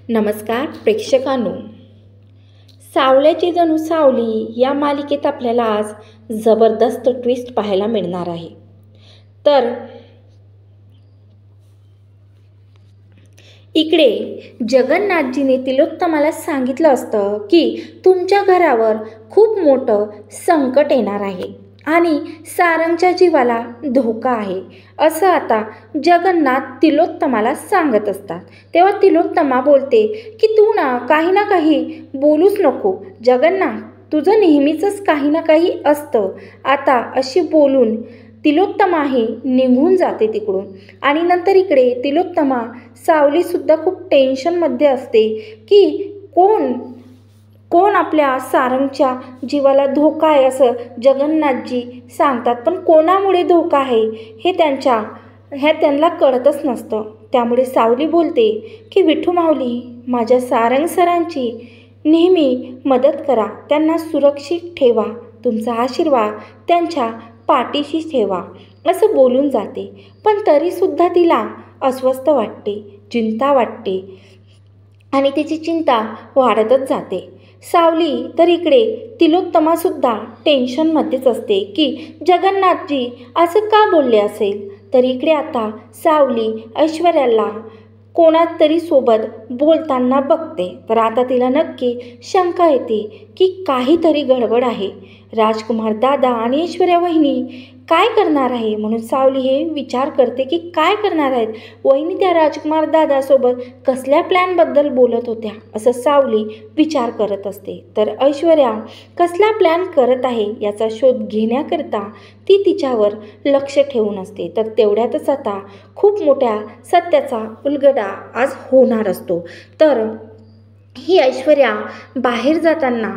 नमस्कार प्रेक्षकांनो, सावल्याची जणू सावली या मालिकेत आपल्याला आज जबरदस्त ट्विस्ट पाहायला मिळणार आहे. तर इकडे जगन्नाथजीने तिलोत्तमाला सांगितलं असतं की तुमच्या घरावर खूप मोठं संकट येणार आहे आणि सारंगच्या जीवाला धोका आहे असं आता जगन्नाथ तिलोत्तमाला सांगत असतात. तेव्हा तिलोत्तमा बोलते की तू काही ना काही बोलूच नको जगन्नाथ, तुझं नेहमीचंच काही ना काही असतं. आता अशी बोलून तिलोत्तमाही निघून जाते तिकडून. आणि नंतर इकडे तिलोत्तमा सावलीसुद्धा खूप टेन्शनमध्ये असते की कोण आपल्या सारंगच्या जीवाला धोका आहे असं जगन्नाथजी सांगतात, पण कोणामुळे धोका आहे हे त्यांना कळतच नसतं. त्यामुळे सावली बोलते की विठू माऊली, माझ्या सारंग सरांची नेहमी मदत करा, त्यांना सुरक्षित ठेवा, तुमचा आशीर्वाद त्यांच्या पाठीशी ठेवा असं बोलून जाते. पण तरीसुद्धा तिला अस्वस्थ वाटते, चिंता वाटते आणि तिची चिंता वाढतच जाते. सावली तर इकडे तिलोत्तमासुद्धा टेन्शनमध्येच असते की जगन्नाथजी असं का बोलले असेल. तर इकडे आता सावली ऐश्वर्याला कोणातरी सोबत बोलताना बघते. तर आता तिला नक्की शंका येते की काहीतरी गडबड आहे. राजकुमार दादा आणि ऐश्वर्या वहिनी काय करणार आहे, म्हणून सावली हे विचार करते की काय करणार आहेत वहिनी त्या राजकुमार दादासोबत, कसल्या प्लॅनबद्दल बोलत होत्या असं सावली विचार करत असते. तर ऐश्वर्या कसला प्लॅन करत आहे याचा शोध घेण्याकरता ती तिच्यावर लक्ष ठेवून असते. तर तेवढ्यातच आता खूप मोठ्या सत्याचा उलगडा आज होणार असतो. तर ही ऐश्वर्या बाहेर जाताना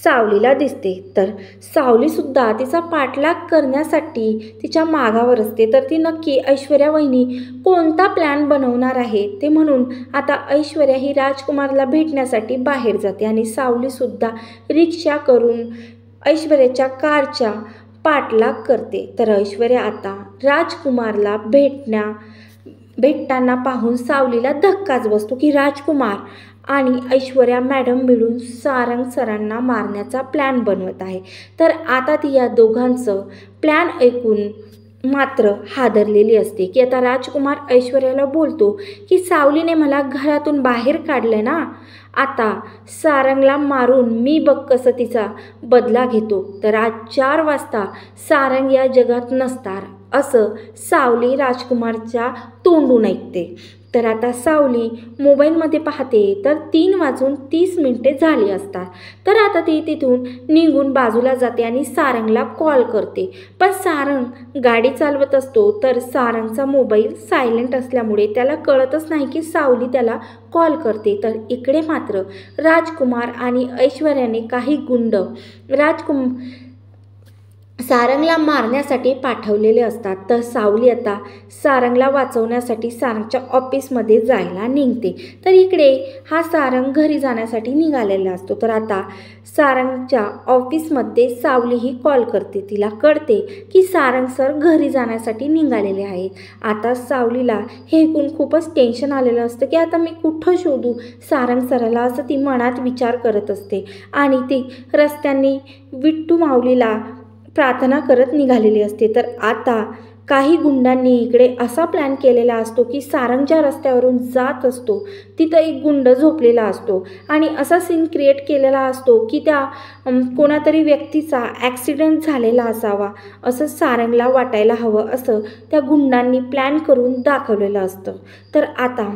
सावलीला दिसते. तर सावलीसुद्धा तिचा पाठलाग करण्यासाठी तिच्या मागावर असते. तर ती नक्की ऐश्वर्या वहिनी कोणता प्लॅन बनवणार आहे ते म्हणून आता ऐश्वर्या ही राजकुमारला भेटण्यासाठी बाहेर जाते आणि सावलीसुद्धा रिक्षा करून ऐश्वर्याच्या कारच्या पाठलाग करते. तर ऐश्वर्या आता राजकुमारला भेटताना पाहून सावलीला धक्काच बसतो की राजकुमार आणि ऐश्वर्या मॅडम मिळून सारंग सरांना मारण्याचा प्लॅन बनवत आहे. तर आता ती या दोघांचं प्लॅन ऐकून मात्र हादरलेली असते की आता राजकुमार ऐश्वर्याला बोलतो की सावलीने मला घरातून बाहेर काढलं ना, आता सारंगला मारून मी बघ कसं तिचा बदला घेतो. तर आज 4 वाजता सारंग या जगात नसणार असं सावली राजकुमारच्या तोंडून ऐकते. तर आता सावली मोबाईलमध्ये पाहते तर 3:30 झाली असतात. तर आता ती तिथून निघून बाजूला जाते आणि सारंगला कॉल करते. पण सारंग गाडी चालवत असतो. तर सारंगचा मोबाईल सायलेंट असल्यामुळे त्याला कळतच नाही की सावली त्याला कॉल करते. तर इकडे मात्र राजकुमार आणि ऐश्वर्याने काही गुंड सारंगला मारण्यासाठी पाठवलेले असतात. तर सावली आता सारंगला वाचवण्यासाठी सारंगच्या ऑफिसमध्ये जायला निघते. तर इकडे हा सारंग घरी जाण्यासाठी निघालेला असतो. तर आता सारंगच्या ऑफिसमध्ये सावली ही कॉल करते. तिला कळते की सारंग सर घरी जाण्यासाठी निघालेले आहेत. आता सावलीला हे ऐकून खूपच टेन्शन आलेलं असतं की आता मी कुठं शोधू सारंग सराला असं ती मनात विचार करत असते. आणि ती रस्त्यांनी विठ्ठू माऊलीला प्रार्थना करत निघालेली असते. तर आता काही गुंडांनी इकडे असा प्लॅन केलेला असतो की सारंगच्या रस्त्यावरून जात असतो तिथं एक गुंड झोपलेला असतो आणि असा सीन क्रिएट केलेला असतो की त्या कोणातरी व्यक्तीचा ॲक्सिडेंट झालेला असावा असं सारंगला वाटायला हवं असं त्या गुंडांनी प्लॅन करून दाखवलेलं असतं. तर आता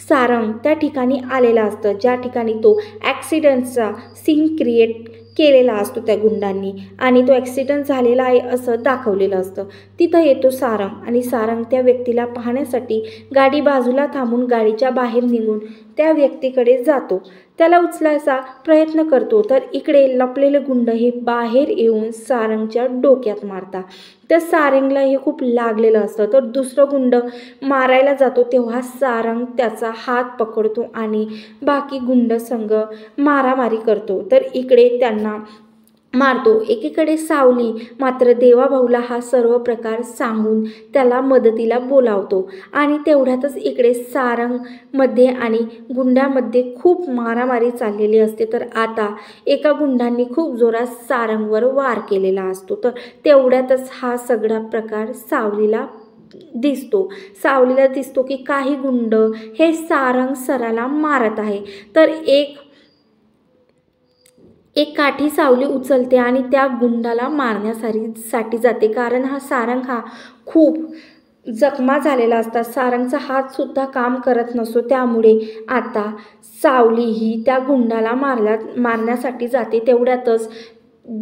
सारंग त्या ठिकाणी आलेला असतं ज्या ठिकाणी तो ॲक्सिडेंटचा सीन क्रिएट केलेला असतो त्या गुंडांनी आणि तो ॲक्सिडेंट झालेला आहे असं दाखवलेलं असतं. तिथं येतो सारंग आणि सारंग त्या व्यक्तीला पाहण्यासाठी गाडी बाजूला थांबून गाडीच्या बाहेर निघून त्या व्यक्तीकडे जातो, त्याला उचलायचा प्रयत्न करतो. तर इकडे लपलेले गुंड हे बाहेर येऊन सारंगच्या डोक्यात मारतात. तर सारंगला हे खूप लागलेलं असतं. तर दुसरं गुंड मारायला जातो तेव्हा सारंग त्याचा हात पकडतो आणि बाकी गुंड संघ मारामारी करतो. तर इकडे त्यांना मारतो. एकीकडे सावली मात्र देवाभाऊला हा सर्व प्रकार सांगून त्याला मदतीला बोलावतो आणि तेवढ्यातच इकडे सारंगमध्ये आणि गुंडामध्ये खूप मारामारी चाललेली असते. तर आता एका गुंडांनी खूप जोरात सारंगवर वार केलेला असतो. तर तेवढ्यातच हा सगळा प्रकार सावलीला दिसतो की काही गुंड हे सारंग सराला मारत आहे. तर एक काठी सावली उचलते आणि त्या गुंडाला मारण्यासाठी जाते, कारण सारंग हा खूप जखमा झालेला असतात. सारंगचा हात सुद्धा काम करत नसतो. त्यामुळे आता सावली ही त्या गुंडाला मारण्यासाठी जाते. तेवढ्यातच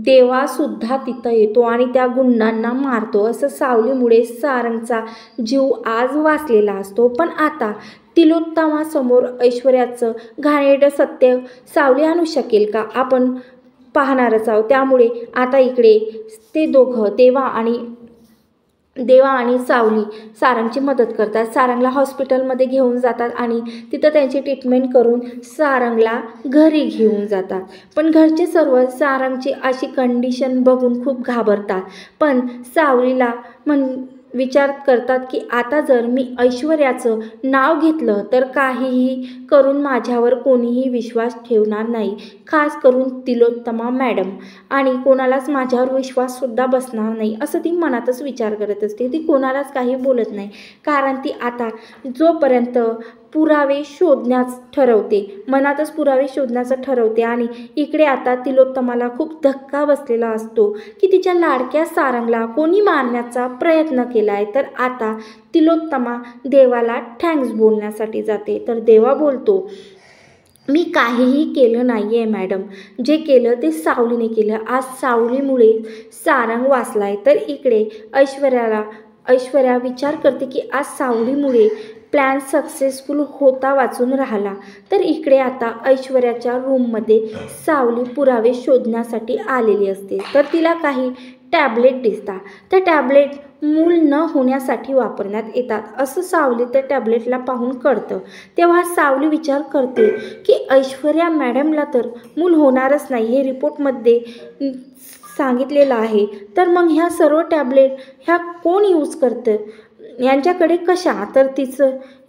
देवासुद्धा तिथं येतो आणि त्या गुंडांना मारतो. असं सावलीमुळे सारंगचा जीव आज वाचलेला असतो. पण आता तिलोत्तमासमोर ऐश्वर्याचं घाणेरडं सत्य सावली आणू शकेल का, आपण पाहणारच आहोत. त्यामुळे आता इकडे ते दोघं देवा आणि सावली सारंगची मदत करतात. सारंगला हॉस्पिटलमध्ये घेऊन जातात आणि तिथं त्यांची ट्रीटमेंट करून सारंगला घरी घेऊन जातात. पण घरचे सर्व सारंगची अशी कंडिशन बघून खूप घाबरतात. पण सावलीला विचार करतात की आता जर मी ऐश्वर्याचं नाव घेतलं तर काहीही करून माझ्यावर कोणीही विश्वास ठेवणार नाही, खास करून तिलोत्तमा मॅडम, आणि कोणालाच माझ्यावर विश्वाससुद्धा बसणार नाही, असं ती मनातच विचार करत असते. ती कोणालाच काही बोलत नाही, कारण ती आता जोपर्यंत पुरावे मनातच पुरावे शोधण्याचं ठरवते. आणि इकडे आता तिलोत्तमाला खूप धक्का बसलेला असतो की तिच्या लाडक्या सारंगला कोणी मारण्याचा प्रयत्न केला आहे. तर आता तिलोत्तमा देवाला थँक्स बोलण्यासाठी जाते. तर देवा बोलतो, मी काहीही केलं नाही आहे मॅडम, जे केलं ते सावलीने केलं. आज सावलीमुळे सारंग वाचला आहे. तर इकडे ऐश्वर्या विचार करते की आज सावलीमुळे प्लॅन सक्सेसफुल होता वाचून राहिला. तर इकडे आता ऐश्वर्याच्या रूममध्ये सावली पुरावे शोधण्यासाठी आलेली असते. तर तिला काही टॅबलेट दिसतात. त्या टॅबलेट मूल न होण्यासाठी वापरण्यात येतात असं सावली त्या टॅबलेटला पाहून कळतं. तेव्हा सावली विचार करते की ऐश्वर्या मॅडमला तर मूल होणारच नाही, हे रिपोर्टमध्ये सांगितलेलं आहे. तर मग ह्या सर्व टॅबलेट कोण यूज करतं, यांच्याकडे कशा? तर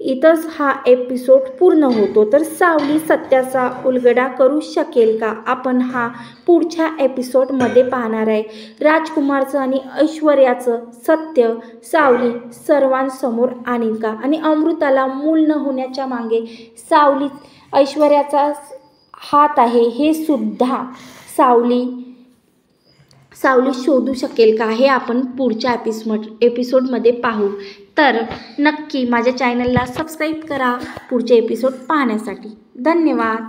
इथंच हा एपिसोड पूर्ण होतो. तर सावली सत्याचा उलगडा करू शकेल का, आपण हा पुढच्या एपिसोडमध्ये पाहणार आहे. राजकुमारचं आणि ऐश्वर्याचं सत्य सावली सर्वांसमोर आणीन का, आणि अमृताला मूल न होण्याच्या मागे ऐश्वर्याचा हात आहे हे सुद्धा सावली शोधू शकेल का, हे आपण पुढच्या एपिसोडमध्ये पाहू. तर नक्की माझ्या चॅनलला सबस्क्राईब करा पुढचे एपिसोड पाहण्यासाठी. धन्यवाद.